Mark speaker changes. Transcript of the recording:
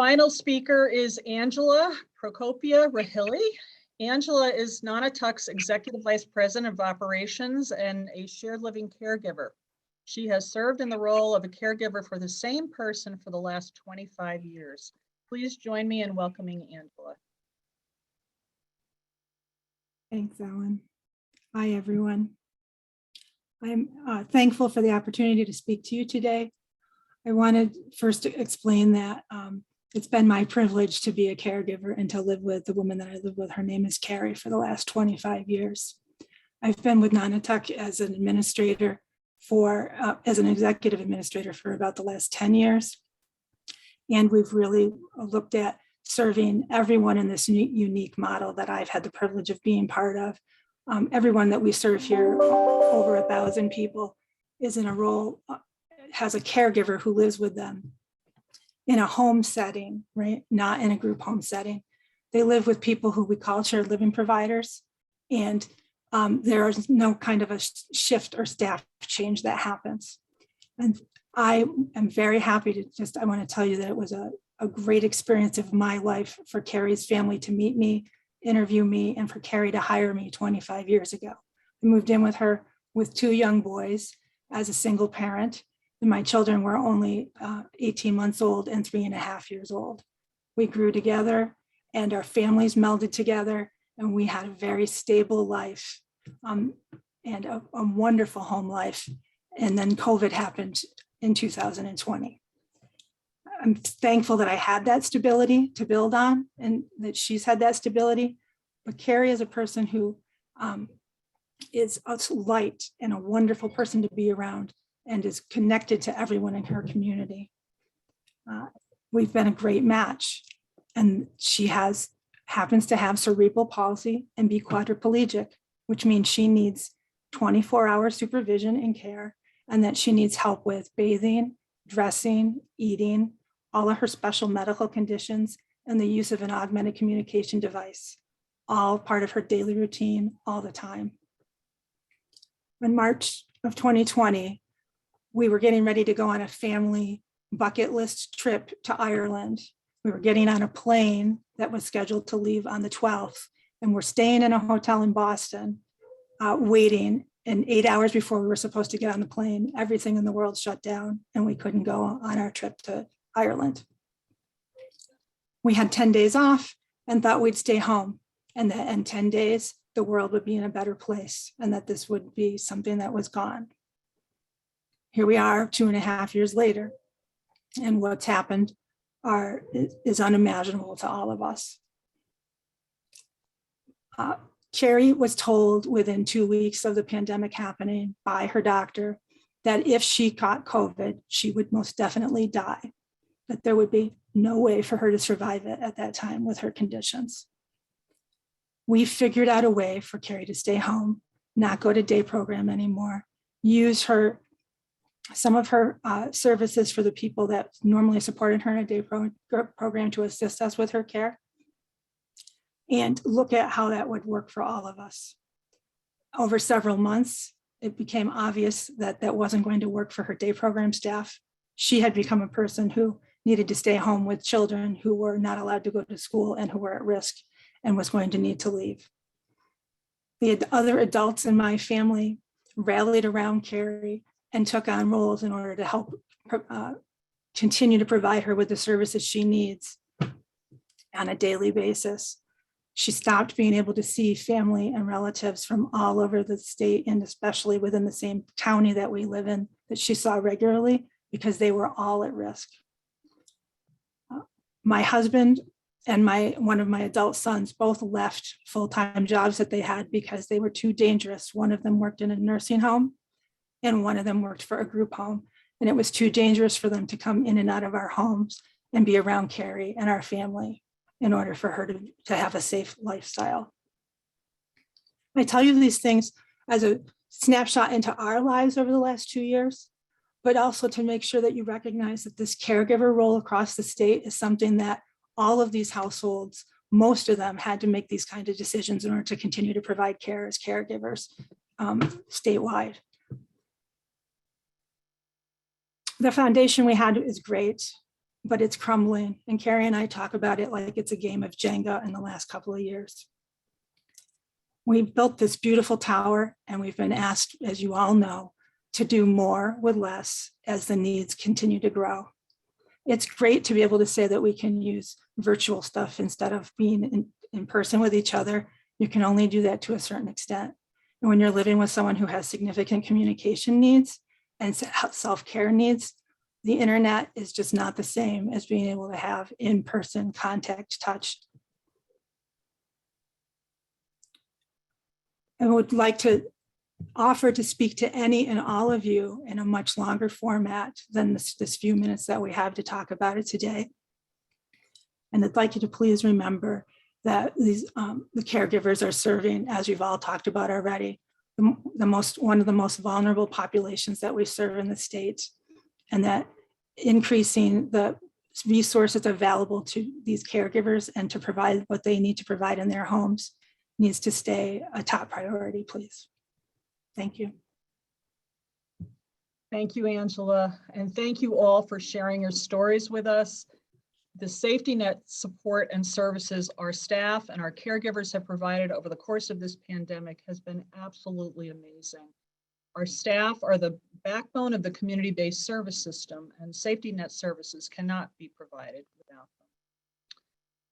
Speaker 1: Final speaker is Angela Procopio-Rahilly. Angela is Nonotuck's Executive Vice President of Operations and a shared living caregiver. She has served in the role of a caregiver for the same person for the last 25 years. Please join me in welcoming Angela.
Speaker 2: Thanks, Ellen. Hi, everyone. I'm thankful for the opportunity to speak to you today. I wanted first to explain that it's been my privilege to be a caregiver and to live with the woman that I live with. Her name is Carrie for the last 25 years. I've been with Nonotuck as an administrator as an executive administrator for about the last 10 years. And we've really looked at serving everyone in this unique model that I've had the privilege of being part of. Everyone that we serve here, over 1,000 people, is in a role, has a caregiver who lives with them in a home setting, right? Not in a group home setting. They live with people who we call shared living providers. And there is no kind of a shift or staff change that happens. And I am very happy to I want to tell you that it was a great experience of my life for Carrie's family to meet me, interview me, and for Carrie to hire me 25 years ago. I moved in with her with 2 young boys as a single parent. And my children were only 18 months old and 3.5 years old. We grew together and our families melded together, and we had a very stable life and a wonderful home life. And then COVID happened in 2020. I'm thankful that I had that stability to build on and that she's had that stability. But Carrie is a person who is a light and a wonderful person to be around and is connected to everyone in her community. We've been a great match, and she happens to have cerebral palsy and be quadriplegic, which means she needs 24-hour supervision and care, and that she needs help with bathing, dressing, eating, all of her special medical conditions, and the use of an augmented communication device, all part of her daily routine all the time. In March of 2020, we were getting ready to go on a family bucket list trip to Ireland. We were getting on a plane that was scheduled to leave on the 12th, and we're staying in a hotel in Boston, waiting. And 8 hours before we were supposed to get on the plane, everything in the world shut down, and we couldn't go on our trip to Ireland. We had 10 days off and thought we'd stay home, and that in 10 days, the world would be in a better place, and that this would be something that was gone. Here we are 2.5 years later, and what's happened is unimaginable to all of us. Carrie was told within 2 weeks of the pandemic happening by her doctor that if she caught COVID, she would most definitely die, that there would be no way for her to survive it at that time with her conditions. We figured out a way for Carrie to stay home, not go to day program anymore, use some of her services for the people that normally supported her in a day program to assist us with her care, and look at how that would work for all of us. Over several months, it became obvious that that wasn't going to work for her day program staff. She had become a person who needed to stay home with children who were not allowed to go to school and who were at risk and was going to need to leave. The other adults in my family rallied around Carrie and took on roles in order to help continue to provide her with the services she needs on a daily basis. She stopped being able to see family and relatives from all over the state, and especially within the same county that we live in, that she saw regularly, because they were all at risk. My husband and one of my adult sons both left full-time jobs that they had because they were too dangerous. One of them worked in a nursing home, and one of them worked for a group home, and it was too dangerous for them to come in and out of our homes and be around Carrie and our family in order for her to have a safe lifestyle. I tell you these things as a snapshot into our lives over the last 2 years, but also to make sure that you recognize that this caregiver role across the state is something that all of these households, most of them, had to make these kinds of decisions in order to continue to provide care as caregivers statewide. The foundation we had is great. but it's crumbling. And Carrie and I talk about it like it's a game of Jenga in the last couple of years. We've built this beautiful tower, and we've been asked, as you all know, to do more with less as the needs continue to grow. It's great to be able to say that we can use virtual stuff instead of being in person with each other. You can only do that to a certain extent. And when you're living with someone who has significant communication needs and self-care needs, the internet is just not the same as being able to have in-person contact, touch. I would like to offer to speak to any and all of you in a much longer format than this few minutes that we have to talk about it today. And I'd like you to please remember that the caregivers are serving, as we've all talked about already, one of the most vulnerable populations that we serve in the state, and that increasing the resources available to these caregivers and to provide what they need to provide in their homes needs to stay a top priority, please. Thank you.
Speaker 1: Thank you, Angela. And thank you all for sharing your stories with us. The safety net support and services our staff and our caregivers have provided over the course of this pandemic has been absolutely amazing. Our staff are the backbone of the community-based service system, and safety net services cannot be provided